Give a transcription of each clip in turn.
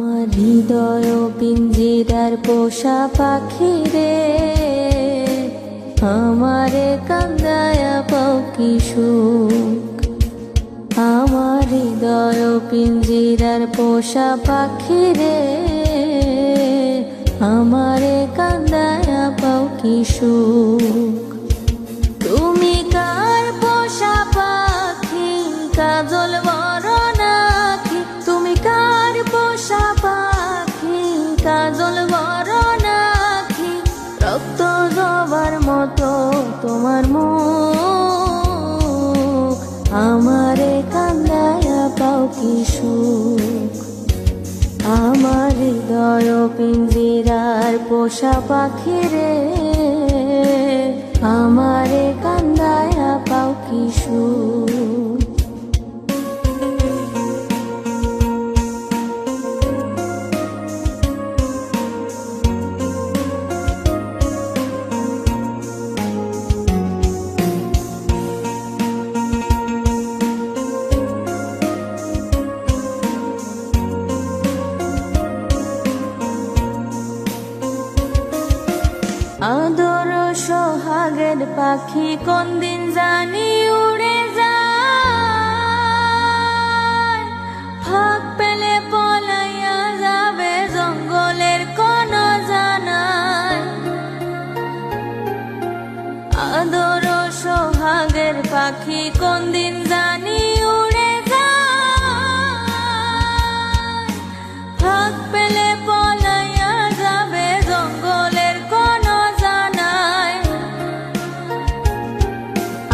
আমার হৃদয় পিঞ্জিরার পোষা পাখি রে, আমারে কান্দায়া পাও কি সুখ। আমার হৃদয় পিঞ্জিরার পোষা পাখি রে, আমারে কান্দায়া পাও কি সুখ। তুমি কার পোষা পাখি কাজল বরণ আঁখি, তুমি কার পোষা পাখি কাজল বরণ আঁখি, রক্ত জবার মতো তোমার মুখ, আমারে কান্দায়া পাও কি সুখ। আমার হৃদয় পিঞ্জিরার পোষা পাখি রে, আমারে কান্দায়া পাও কি সুখ। আদর সোহাগের পাখি কোন দিন জানি উড়ে যায়, ফাঁক পেলে পলাইয়া যাবে জঙ্গলের কোন জানায়। আদর সোহাগের পাখি কোন দিন জানি উড়ে যায়, ফাঁক পেলে পলাইয়া যাবে জঙ্গলের কোন জানায়।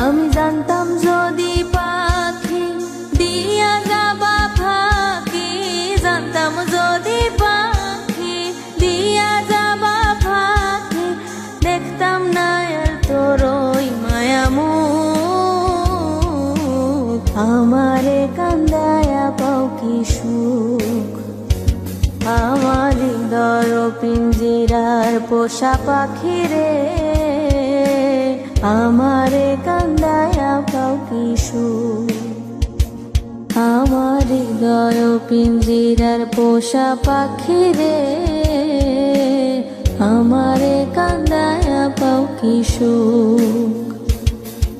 আমি জানতাম যদি পাখি দিয়া যাবা ফাঁকি, জানতাম যদি পাখি দিয়া যাবা ফাঁকি, দেখতাম না এর তোর ওই মায়ামুখ, আমারে কান্দায়া পাও কি সুখ। আমার হৃদয় পিঞ্জিরার পোষা পাখি রে, আমারে কান্দায়া পাও কি সুখ। আমার হৃদয় পিঞ্জিরার পোষা পাখি রে, আমারে কান্দায়া পাও কি সুখ।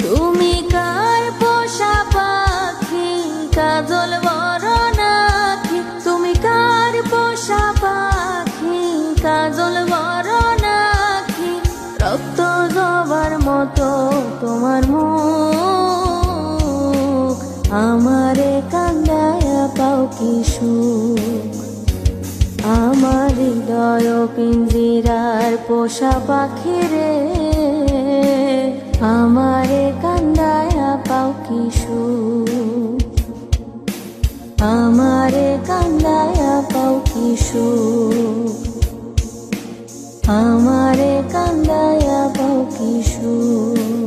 তুমি কার পোষা পাখি কাজল বরণ আঁখি, তুমি কার পোষা পাখি কাজল বরণ আঁখি, রক্ত জবার মতো তোমার মুখ, আমারে কান্দায়া পাও কি সুখ। আমার হৃদয় পিঞ্জিরার পোষা পাখি রে, আমারে কান্দায়া পাও কি সুখ। আমারে কান্দায়া পাও কি সুখ, আমারে কান্দায়া পাও কি সুখ।